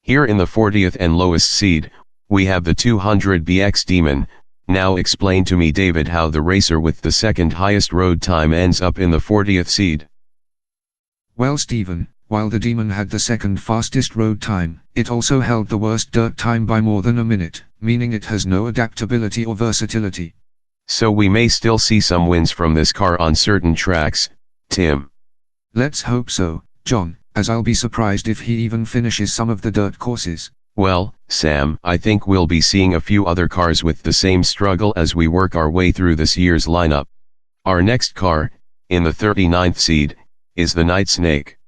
Here in the 40th and lowest seed, we have the 200BX Demon. Now explain to me, David, how the racer with the second highest road time ends up in the 40th seed. Well, Stephen, while the Demon had the second fastest road time, it also held the worst dirt time by more than a minute, meaning it has no adaptability or versatility. So we may still see some wins from this car on certain tracks, Tim. Let's hope so, John, as I'll be surprised if he even finishes some of the dirt courses. Well, Sam, I think we'll be seeing a few other cars with the same struggle as we work our way through this year's lineup. Our next car, in the 39th seed, is the Night Snake.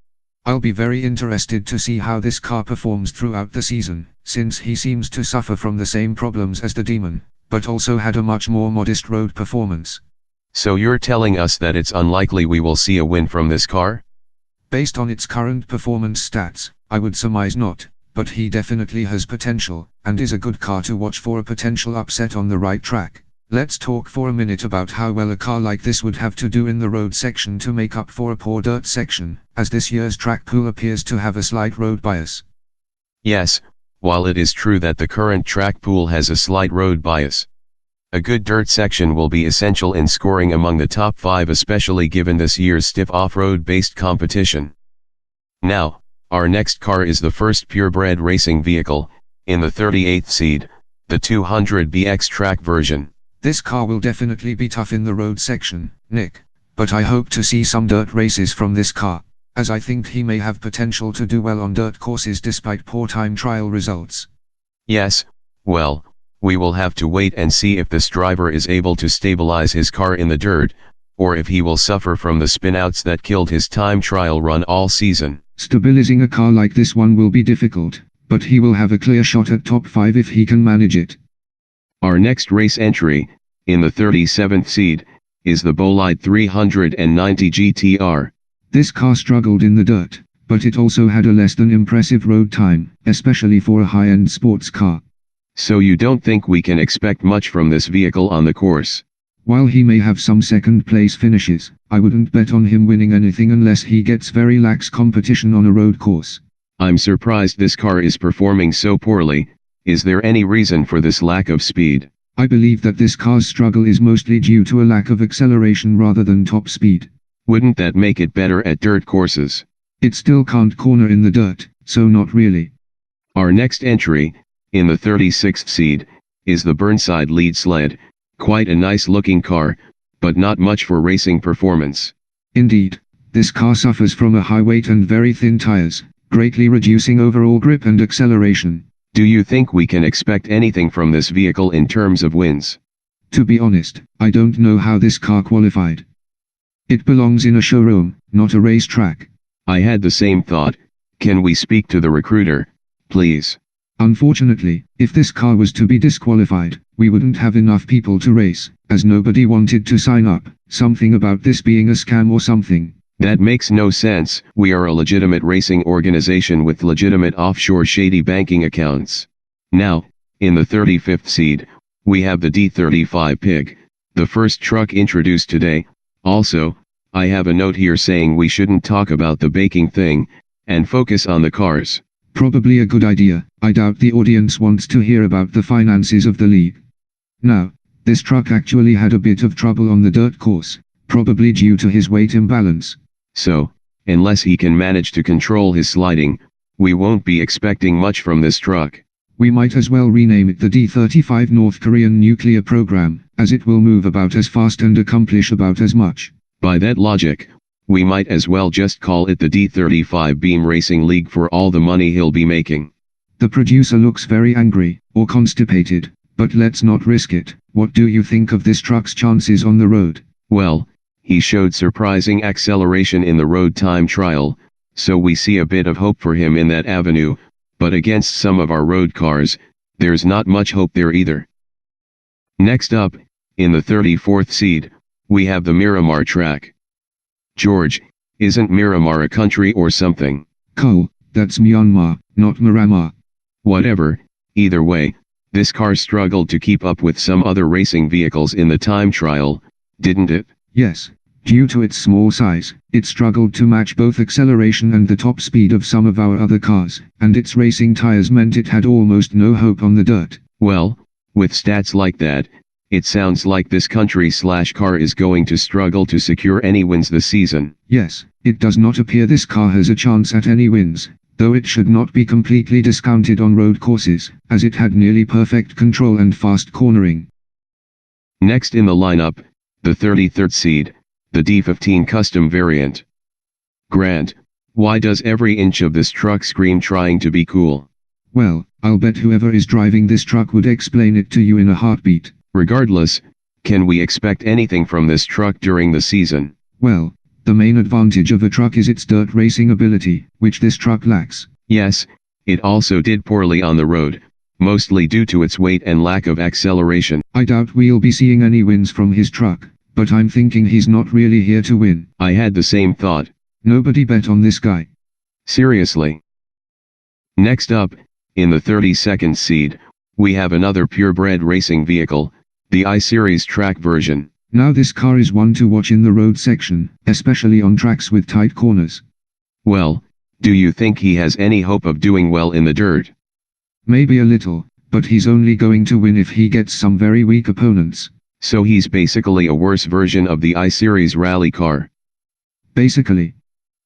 I'll be very interested to see how this car performs throughout the season, since he seems to suffer from the same problems as the Demon, but also had a much more modest road performance. So you're telling us that it's unlikely we will see a win from this car? Based on its current performance stats, I would surmise not, but he definitely has potential, and is a good car to watch for a potential upset on the right track. Let's talk for a minute about how well a car like this would have to do in the road section to make up for a poor dirt section, as this year's track pool appears to have a slight road bias. Yes, while it is true that the current track pool has a slight road bias, a good dirt section will be essential in scoring among the top 5, especially given this year's stiff off-road based competition. Now, our next car is the first purebred racing vehicle, in the 38th seed, the 200BX track version. This car will definitely be tough in the road section, Nick, but I hope to see some dirt races from this car, as I think he may have potential to do well on dirt courses despite poor time trial results. Yes, well, we will have to wait and see if this driver is able to stabilize his car in the dirt, or if he will suffer from the spinouts that killed his time trial run all season. Stabilizing a car like this one will be difficult, but he will have a clear shot at top 5 if he can manage it. Our next race entry, in the 37th seed, is the Bolide 390 GTR. This car struggled in the dirt, but it also had a less than impressive road time, especially for a high-end sports car. So you don't think we can expect much from this vehicle on the course? While he may have some second-place finishes, I wouldn't bet on him winning anything unless he gets very lax competition on a road course. I'm surprised this car is performing so poorly. Is there any reason for this lack of speed? I believe that this car's struggle is mostly due to a lack of acceleration rather than top speed. Wouldn't that make it better at dirt courses? It still can't corner in the dirt, so not really. Our next entry, in the 36th seed, is the Burnside Lead Sled. Quite a nice looking car, but not much for racing performance. Indeed, this car suffers from a high weight and very thin tires, greatly reducing overall grip and acceleration. Do you think we can expect anything from this vehicle in terms of wins? To be honest, I don't know how this car qualified. It belongs in a showroom, not a racetrack. I had the same thought. Can we speak to the recruiter, please? Unfortunately, if this car was to be disqualified, we wouldn't have enough people to race, as nobody wanted to sign up. Something about this being a scam or something. That makes no sense. We are a legitimate racing organization with legitimate offshore shady banking accounts. Now, in the 35th seed, we have the D35 Pig, the first truck introduced today. Also, I have a note here saying we shouldn't talk about the baking thing, and focus on the cars. Probably a good idea. I doubt the audience wants to hear about the finances of the league. Now, this truck actually had a bit of trouble on the dirt course, probably due to his weight imbalance. So, unless he can manage to control his sliding, we won't be expecting much from this truck. We might as well rename it the D35 North Korean Nuclear Program, as it will move about as fast and accomplish about as much. By that logic, we might as well just call it the D35 Beam Racing League for all the money he'll be making. The producer looks very angry, or constipated, but let's not risk it. What do you think of this truck's chances on the road? Well, he showed surprising acceleration in the road time trial, so we see a bit of hope for him in that avenue, but against some of our road cars, there's not much hope there either. Next up, in the 34th seed, we have the Miramar track. George, isn't Miramar a country or something? Cole, that's Myanmar, not Miramar. Whatever, either way, this car struggled to keep up with some other racing vehicles in the time trial, didn't it? Yes, Due to its small size, it struggled to match both acceleration and the top speed of some of our other cars, and its racing tires meant it had almost no hope on the dirt. Well, with stats like that, it sounds like this country/car is going to struggle to secure any wins this season. Yes, it does not appear this car has a chance at any wins, though it should not be completely discounted on road courses, as it had nearly perfect control and fast cornering. Next in the lineup, the 33rd seed, the D15 Custom variant. Grant, why does every inch of this truck scream trying to be cool? Well, I'll bet whoever is driving this truck would explain it to you in a heartbeat. Regardless, can we expect anything from this truck during the season? Well, the main advantage of a truck is its dirt racing ability, which this truck lacks. Yes, it also did poorly on the road, mostly due to its weight and lack of acceleration. I doubt we'll be seeing any wins from his truck, but I'm thinking he's not really here to win. I had the same thought. Nobody bet on this guy. Seriously. Next up, in the 32nd seed, we have another purebred racing vehicle, the I-Series track version. Now this car is one to watch in the road section, especially on tracks with tight corners. Well, do you think he has any hope of doing well in the dirt? Maybe a little, but he's only going to win if he gets some very weak opponents. So he's basically a worse version of the I-Series rally car. Basically.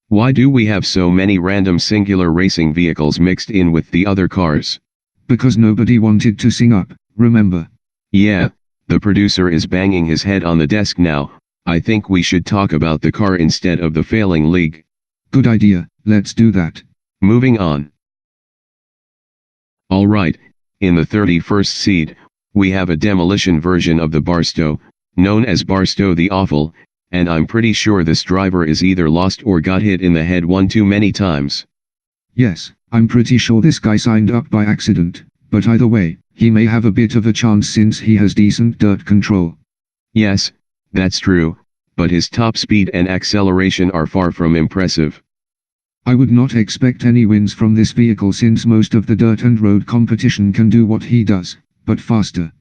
Why do we have so many random singular racing vehicles mixed in with the other cars? Because nobody wanted to sing up, remember? Yeah, the producer is banging his head on the desk now. I think we should talk about the car instead of the failing league. Good idea, let's do that. Moving on. Alright, in the 31st seed, we have a demolition version of the Barstow, known as Barstow the Awful, and I'm pretty sure this driver is either lost or got hit in the head one too many times. Yes, I'm pretty sure this guy signed up by accident, but either way, he may have a bit of a chance since he has decent dirt control. Yes, that's true, but his top speed and acceleration are far from impressive. I would not expect any wins from this vehicle since most of the dirt and road competition can do what he does, but faster.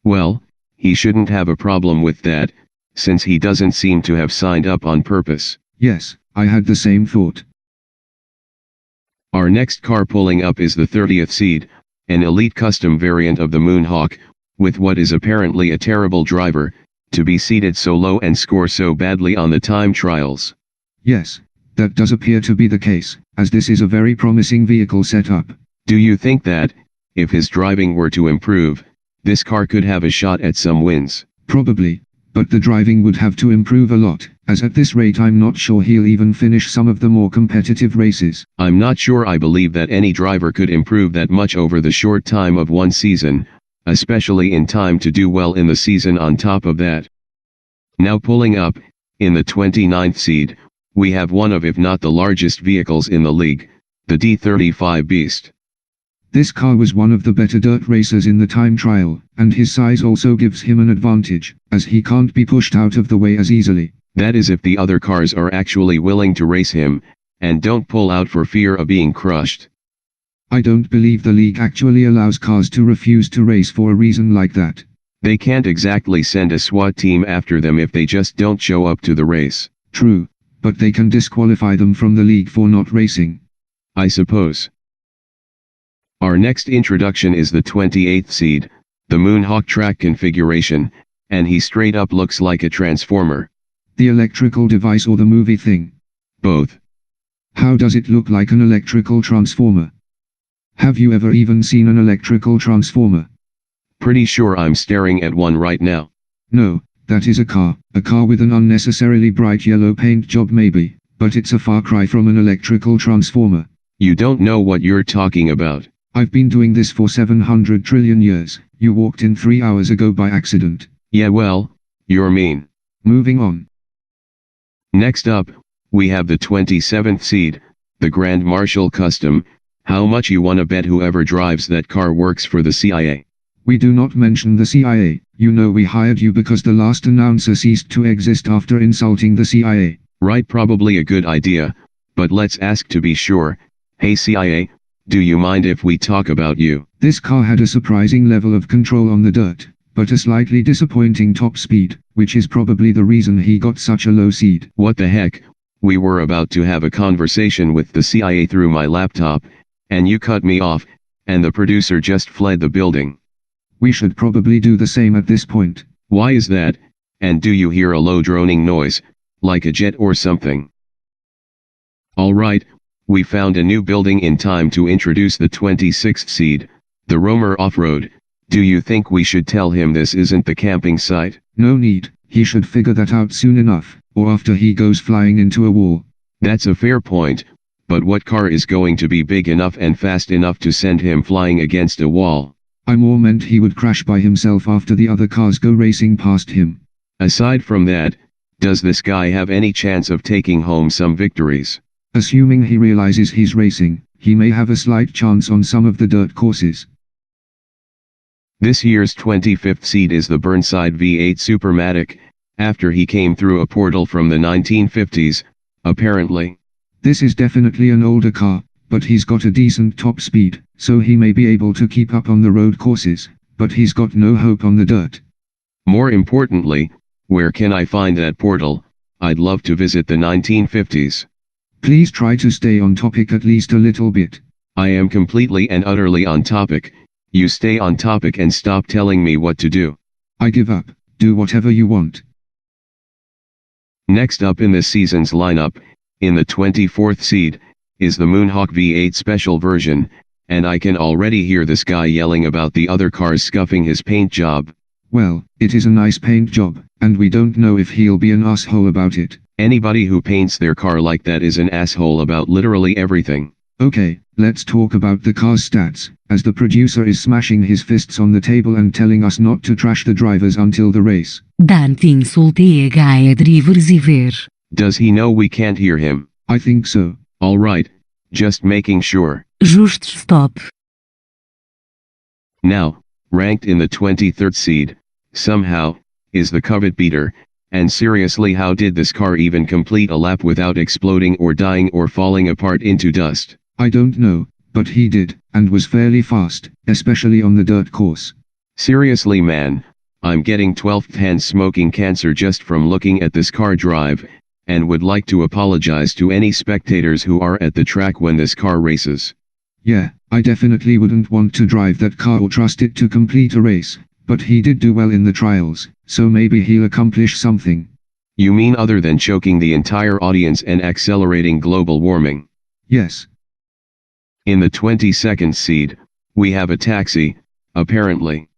Well, he shouldn't have a problem with that, since he doesn't seem to have signed up on purpose. Yes, I had the same thought. Our next car pulling up is the 30th seed, an elite custom variant of the Moonhawk, with what is apparently a terrible driver, to be seated so low and score so badly on the time trials. Yes, that does appear to be the case, as this is a very promising vehicle setup. Do you think that, if his driving were to improve, this car could have a shot at some wins? Probably, but the driving would have to improve a lot, as at this rate I'm not sure he'll even finish some of the more competitive races. I'm not sure I believe that any driver could improve that much over the short time of one season, especially in time to do well in the season on top of that. Now pulling up, in the 29th seed, we have one of if not the largest vehicles in the league, the D35 Beast. This car was one of the better dirt racers in the time trial, and his size also gives him an advantage, as he can't be pushed out of the way as easily. That is if the other cars are actually willing to race him, and don't pull out for fear of being crushed. I don't believe the league actually allows cars to refuse to race for a reason like that. They can't exactly send a SWAT team after them if they just don't show up to the race. True, but they can disqualify them from the league for not racing. I suppose. Our next introduction is the 28th seed, the Moonhawk track configuration, and he straight up looks like a transformer. The electrical device or the movie thing? Both. How does it look like an electrical transformer? Have you ever even seen an electrical transformer? Pretty sure I'm staring at one right now. No, that is a car with an unnecessarily bright yellow paint job maybe, but it's a far cry from an electrical transformer. You don't know what you're talking about. I've been doing this for 700 trillion years. You walked in 3 hours ago by accident. Yeah, well, you're mean. Moving on. Next up, we have the 27th seed, the Grand Marshal Custom. How much you wanna bet whoever drives that car works for the CIA? We do not mention the CIA. You know we hired you because the last announcer ceased to exist after insulting the CIA. Right, probably a good idea, but let's ask to be sure. Hey CIA, do you mind if we talk about you? This car had a surprising level of control on the dirt, but a slightly disappointing top speed, which is probably the reason he got such a low seed. What the heck? We were about to have a conversation with the CIA through my laptop, and you cut me off, and the producer just fled the building. We should probably do the same at this point. Why is that? And do you hear a low droning noise, like a jet or something? Alright, we found a new building in time to introduce the 26th seed, the Romer Off-Road. Do you think we should tell him this isn't the camping site? No need, he should figure that out soon enough, or after he goes flying into a wall. That's a fair point, but what car is going to be big enough and fast enough to send him flying against a wall? I more meant he would crash by himself after the other cars go racing past him. Aside from that, does this guy have any chance of taking home some victories? Assuming he realizes he's racing, he may have a slight chance on some of the dirt courses. This year's 25th seed is the Burnside V8 Supermatic, after he came through a portal from the 1950s, apparently. This is definitely an older car, but he's got a decent top speed, so he may be able to keep up on the road courses, but he's got no hope on the dirt. More importantly, where can I find that portal? I'd love to visit the 1950s. Please try to stay on topic at least a little bit. I am completely and utterly on topic. You stay on topic and stop telling me what to do. I give up, do whatever you want. Next up in this season's lineup, in the 24th seed, is the Moonhawk V8 Special version, and I can already hear this guy yelling about the other cars scuffing his paint job. Well, it is a nice paint job, and we don't know if he'll be an asshole about it. Anybody who paints their car like that is an asshole about literally everything. Okay, let's talk about the car's stats, as the producer is smashing his fists on the table and telling us not to trash the drivers until the race. Dante insulta a drivers e ver. Does he know we can't hear him? I think so. Alright, just making sure. Just stop. Now, ranked in the 23rd seed, somehow, is the Covet Beater, and seriously, how did this car even complete a lap without exploding or dying or falling apart into dust? I don't know, but he did, and was fairly fast, especially on the dirt course. Seriously man, I'm getting 12th hand smoking cancer just from looking at this car drive, and would like to apologize to any spectators who are at the track when this car races. Yeah, I definitely wouldn't want to drive that car or trust it to complete a race, but he did do well in the trials, so maybe he'll accomplish something. You mean other than choking the entire audience and accelerating global warming? Yes. In the 22nd seed, we have a taxi, apparently.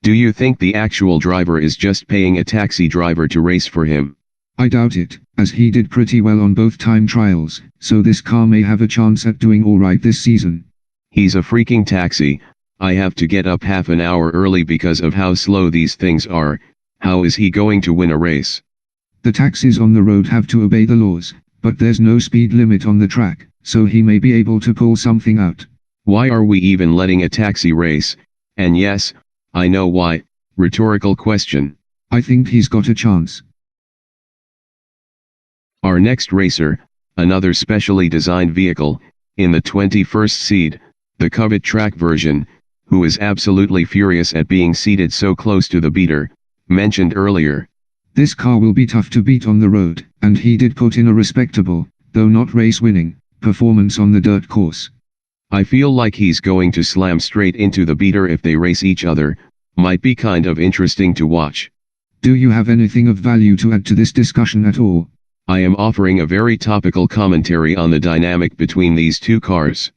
Do you think the actual driver is just paying a taxi driver to race for him? I doubt it, as he did pretty well on both time trials, so this car may have a chance at doing alright this season. He's a freaking taxi. I have to get up half an hour early because of how slow these things are. How is he going to win a race? The taxis on the road have to obey the laws, but there's no speed limit on the track, so he may be able to pull something out. Why are we even letting a taxi race? And yes, I know why. Rhetorical question. I think he's got a chance. Our next racer, another specially designed vehicle, in the 21st seed, the Covet track version, who is absolutely furious at being seated so close to the beater, mentioned earlier. This car will be tough to beat on the road, and he did put in a respectable, though not race-winning, performance on the dirt course. I feel like he's going to slam straight into the beater if they race each other. Might be kind of interesting to watch. Do you have anything of value to add to this discussion at all? I am offering a very topical commentary on the dynamic between these two cars.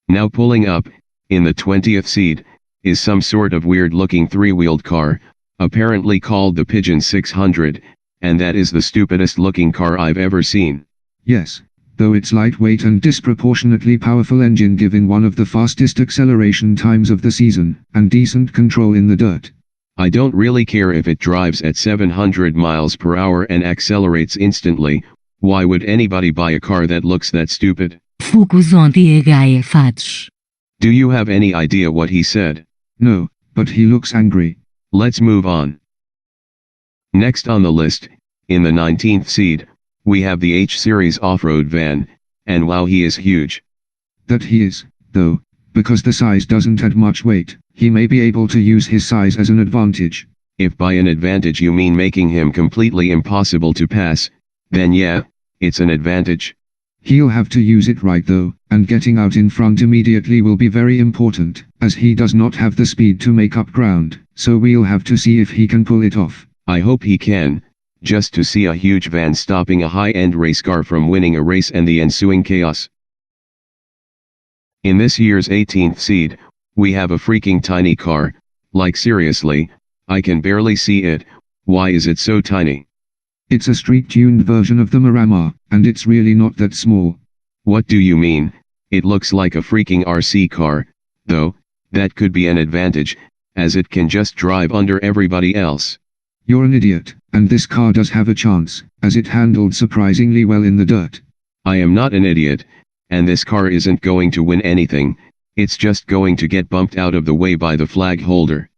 Now pulling up, in the 20th seed, is some sort of weird-looking three-wheeled car, apparently called the Pigeon 600, and that is the stupidest-looking car I've ever seen. Yes, though its lightweight and disproportionately powerful engine given one of the fastest acceleration times of the season, and decent control in the dirt. I don't really care if it drives at 700 miles per hour and accelerates instantly. Why would anybody buy a car that looks that stupid? Focus on the fatos. Do you have any idea what he said? No, but he looks angry. Let's move on. Next on the list, in the 19th seed, we have the H-Series off-road van, and wow, he is huge. That he is, though, because the size doesn't add much weight, he may be able to use his size as an advantage. If by an advantage you mean making him completely impossible to pass, then yeah, it's an advantage. He'll have to use it right though, and getting out in front immediately will be very important, as he does not have the speed to make up ground, so we'll have to see if he can pull it off. I hope he can, just to see a huge van stopping a high-end race car from winning a race and the ensuing chaos. In this year's 18th seed, we have a freaking tiny car, like seriously, I can barely see it. Why is it so tiny? It's a street-tuned version of the Miramar, and it's really not that small. What do you mean? It looks like a freaking RC car, though. That could be an advantage, as it can just drive under everybody else. You're an idiot, and this car does have a chance, as it handled surprisingly well in the dirt. I am not an idiot, and this car isn't going to win anything, it's just going to get bumped out of the way by the flag holder.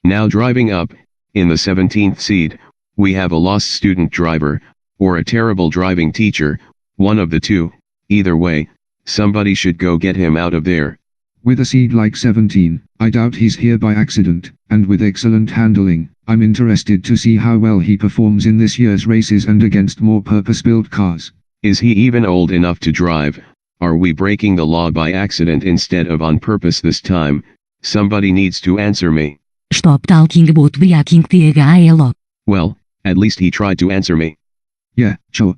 Now driving up, in the 17th seed, we have a lost student driver, or a terrible driving teacher, one of the two. Either way, somebody should go get him out of there. With a seed like 17, I doubt he's here by accident, and with excellent handling, I'm interested to see how well he performs in this year's races and against more purpose-built cars. Is he even old enough to drive? Are we breaking the law by accident instead of on purpose this time? Somebody needs to answer me. Stop talking about breaking the law. Well, at least he tried to answer me. Yeah, sure.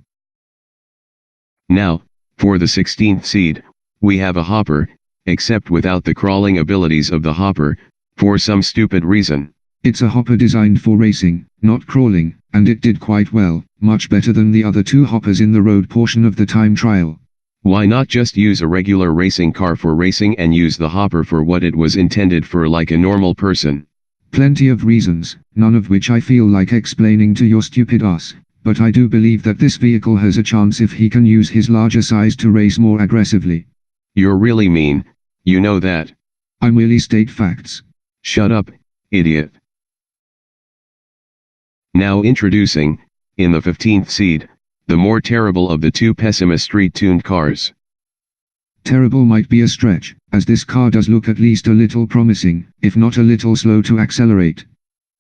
Now, for the 16th seed, we have a hopper, except without the crawling abilities of the hopper, for some stupid reason. It's a hopper designed for racing, not crawling, and it did quite well, much better than the other two hoppers in the road portion of the time trial. Why not just use a regular racing car for racing and use the hopper for what it was intended for, like a normal person? Plenty of reasons, none of which I feel like explaining to your stupid ass, but I do believe that this vehicle has a chance if he can use his larger size to race more aggressively. You're really mean, you know that. I merely state facts. Shut up, idiot. Now introducing, in the 15th seed, the more terrible of the two Pessima street-tuned cars. Terrible might be a stretch, as this car does look at least a little promising, if not a little slow to accelerate.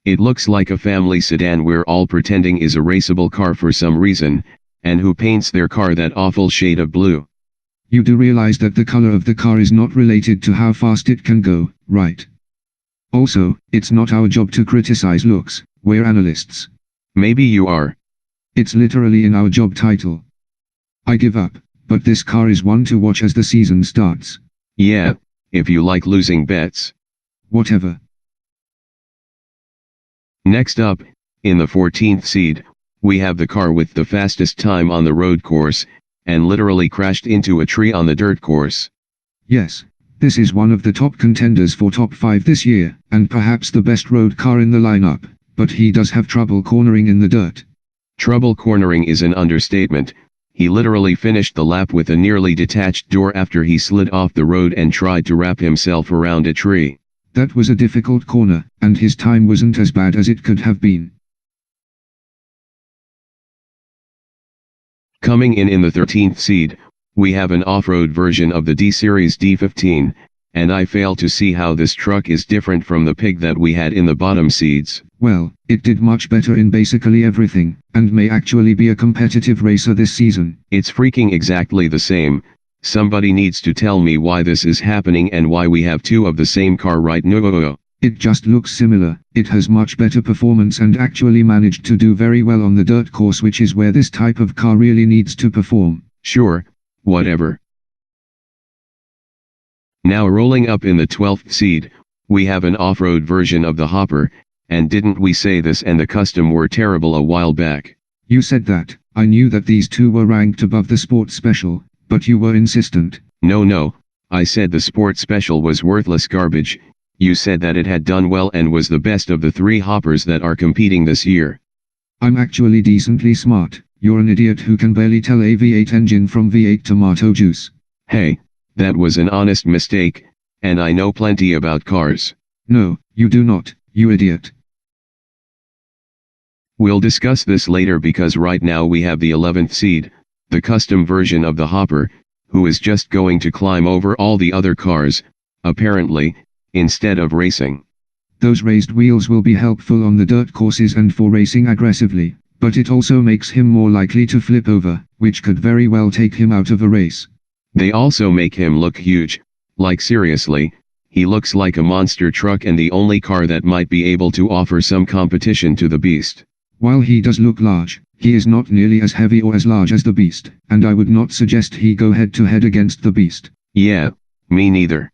It looks like a family sedan we're all pretending is a raceable car for some reason, and who paints their car that awful shade of blue. You do realize that the color of the car is not related to how fast it can go, right? Also, it's not our job to criticize looks, we're analysts. Maybe you are. It's literally in our job title. I give up, but this car is one to watch as the season starts. Yeah, if you like losing bets. Whatever. Next up, in the 14th seed, we have the car with the fastest time on the road course, and literally crashed into a tree on the dirt course. Yes, this is one of the top contenders for top 5 this year, and perhaps the best road car in the lineup, but he does have trouble cornering in the dirt. Trouble cornering is an understatement. He literally finished the lap with a nearly detached door after he slid off the road and tried to wrap himself around a tree. That was a difficult corner, and his time wasn't as bad as it could have been. Coming in the 13th seed, we have an off-road version of the D-Series D15, and I fail to see how this truck is different from the pig that we had in the bottom seeds. Well, it did much better in basically everything, and may actually be a competitive racer this season. It's freaking exactly the same. Somebody needs to tell me why this is happening and why we have two of the same car right now. It just looks similar. It has much better performance and actually managed to do very well on the dirt course, which is where this type of car really needs to perform. Sure, whatever. Now rolling up in the 12th seed, we have an off-road version of the Hopper, and didn't we say this and the Custom were terrible a while back? You said that. I knew that these two were ranked above the Sport Special, but you were insistent. No, I said the Sport Special was worthless garbage. You said that it had done well and was the best of the three hoppers that are competing this year. I'm actually decently smart. You're an idiot who can barely tell a V8 engine from V8 tomato juice. Hey, that was an honest mistake, and I know plenty about cars. No, you do not, you idiot. We'll discuss this later because right now we have the 11th seed, the custom version of the Hopper, who is just going to climb over all the other cars, apparently, instead of racing. Those raised wheels will be helpful on the dirt courses and for racing aggressively, but it also makes him more likely to flip over, which could very well take him out of a race. They also make him look huge, like seriously, he looks like a monster truck and the only car that might be able to offer some competition to the Beast. While he does look large, he is not nearly as heavy or as large as the Beast, and I would not suggest he go head to head against the Beast. Yeah, me neither.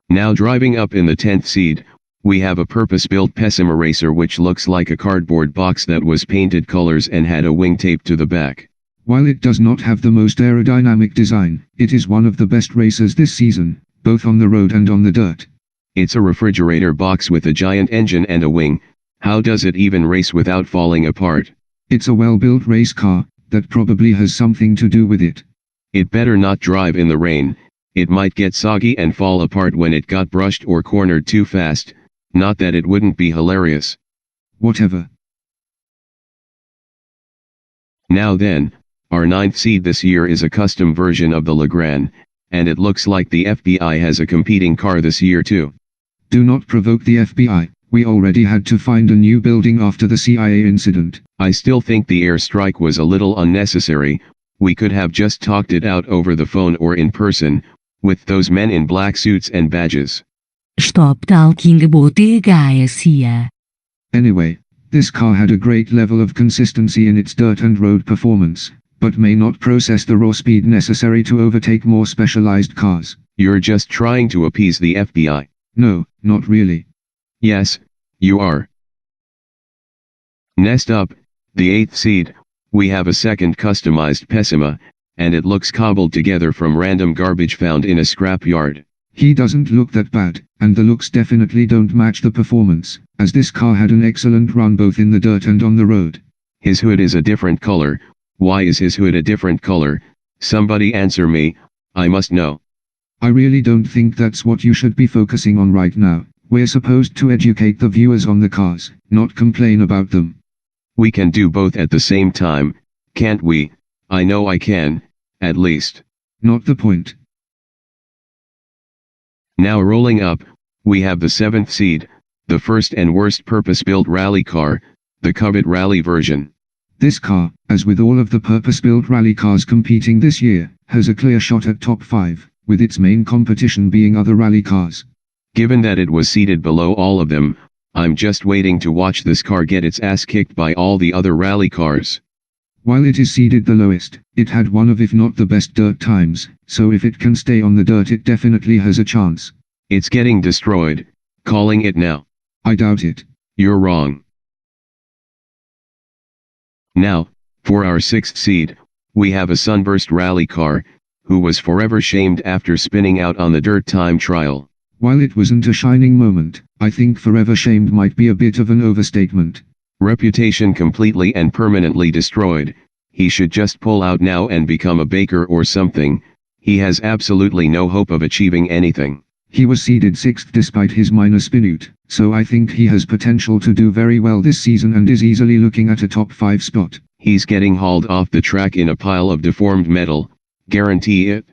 Now driving up in the 10th seed, we have a purpose-built Pessima Racer which looks like a cardboard box that was painted colors and had a wing taped to the back. While it does not have the most aerodynamic design, it is one of the best racers this season, both on the road and on the dirt. It's a refrigerator box with a giant engine and a wing. How does it even race without falling apart? It's a well-built race car, that probably has something to do with it. It better not drive in the rain. It might get soggy and fall apart when it got brushed or cornered too fast. Not that it wouldn't be hilarious. Whatever. Now then, our 9th seed this year is a custom version of the Legrand, and it looks like the FBI has a competing car this year too. Do not provoke the FBI, we already had to find a new building after the CIA incident. I still think the airstrike was a little unnecessary. We could have just talked it out over the phone or in person, with those men in black suits and badges. Stop talking about the guys. Anyway, this car had a great level of consistency in its dirt and road performance, but may not process the raw speed necessary to overtake more specialized cars. You're just trying to appease the FBI. No, not really. Yes, you are. Next up, the 8th seed, we have a second customized Pessima, and it looks cobbled together from random garbage found in a scrapyard. He doesn't look that bad, and the looks definitely don't match the performance, as this car had an excellent run both in the dirt and on the road. His hood is a different color. Why is his hood a different color? Somebody answer me, I must know. I really don't think that's what you should be focusing on right now. We're supposed to educate the viewers on the cars, not complain about them. We can do both at the same time, can't we? I know I can, at least. Not the point. Now rolling up, we have the 7th seed, the first and worst purpose-built rally car, the Covet Rally version. This car, as with all of the purpose-built rally cars competing this year, has a clear shot at top 5, with its main competition being other rally cars. Given that it was seated below all of them, I'm just waiting to watch this car get its ass kicked by all the other rally cars. While it is seated the lowest, it had one of if not the best dirt times, so if it can stay on the dirt it definitely has a chance. It's getting destroyed, calling it now. I doubt it. You're wrong. Now, for our 6th seed, we have a Sunburst rally car, who was forever shamed after spinning out on the dirt time trial. While it wasn't a shining moment, I think forever shamed might be a bit of an overstatement. Reputation completely and permanently destroyed. He should just pull out now and become a baker or something. He has absolutely no hope of achieving anything. He was seeded 6th despite his minor spinout, so I think he has potential to do very well this season and is easily looking at a top 5 spot. He's getting hauled off the track in a pile of deformed metal, guarantee it.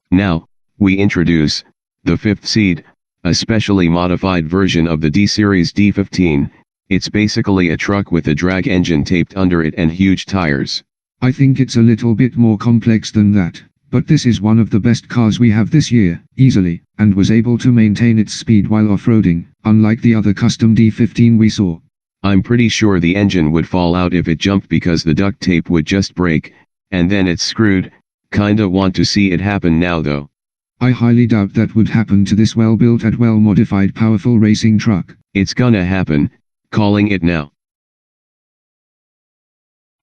Now, we introduce the 5th seed, a specially modified version of the D-Series D15. It's basically a truck with a drag engine taped under it and huge tires. I think it's a little bit more complex than that, but this is one of the best cars we have this year, easily, and was able to maintain its speed while off-roading, unlike the other custom D15 we saw. I'm pretty sure the engine would fall out if it jumped because the duct tape would just break, and then it's screwed. Kinda want to see it happen now though. I highly doubt that would happen to this well-built and well-modified powerful racing truck. It's gonna happen, calling it now.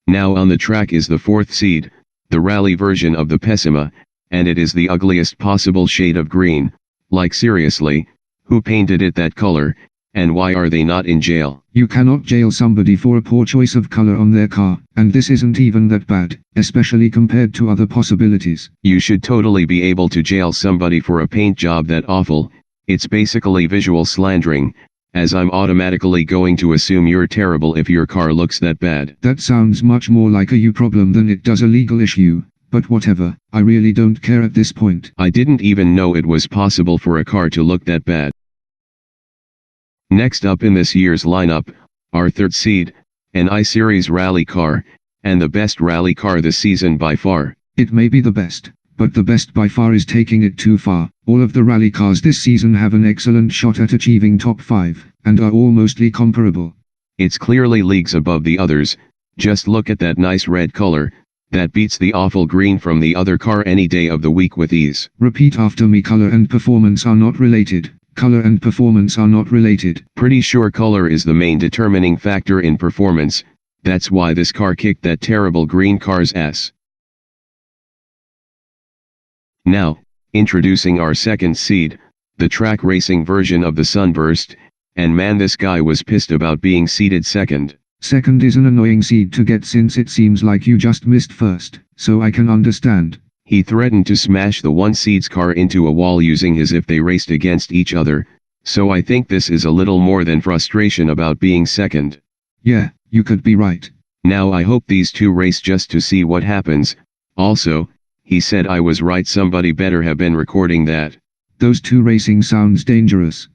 Now on the track is the 4th seed, the rally version of the Pessima, and it is the ugliest possible shade of green. Like seriously, who painted it that color, and why are they not in jail? You cannot jail somebody for a poor choice of color on their car, and this isn't even that bad, especially compared to other possibilities. You should totally be able to jail somebody for a paint job that awful. It's basically visual slandering, as I'm automatically going to assume you're terrible if your car looks that bad. That sounds much more like a you problem than it does a legal issue, but whatever, I really don't care at this point. I didn't even know it was possible for a car to look that bad. Next up in this year's lineup, our third seed, an I-Series rally car, and the best rally car this season by far. It may be the best, but the best by far is taking it too far. All of the rally cars this season have an excellent shot at achieving top 5, and are all mostly comparable. It's clearly leagues above the others. Just look at that nice red color, that beats the awful green from the other car any day of the week with ease. Repeat after me: color and performance are not related. Color and performance are not related. Pretty sure color is the main determining factor in performance. That's why this car kicked that terrible green car's ass. Now, introducing our second seed, the track racing version of the Sunburst, and man, this guy was pissed about being seated second. Second is an annoying seed to get since it seems like you just missed first, so I can understand. He threatened to smash the one seed's car into a wall using his if they raced against each other, so I think this is a little more than frustration about being second. Yeah, you could be right. Now I hope these two race just to see what happens. Also, he said I was right. Somebody better have been recording that. Those two racing sounds dangerous.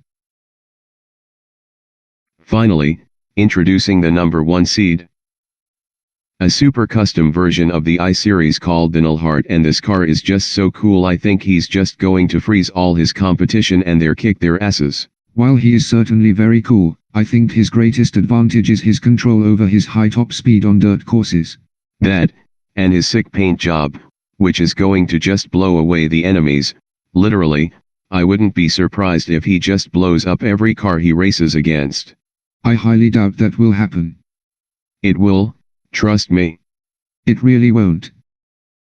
Finally, introducing the number 1 seed. A super custom version of the I-Series called the Nullheart, and this car is just so cool. I think he's just going to freeze all his competition and kick their asses. While he is certainly very cool, I think his greatest advantage is his control over his high top speed on dirt courses. That, and his sick paint job, which is going to just blow away the enemies. Literally, I wouldn't be surprised if he just blows up every car he races against. I highly doubt that will happen. It will, trust me. It really won't.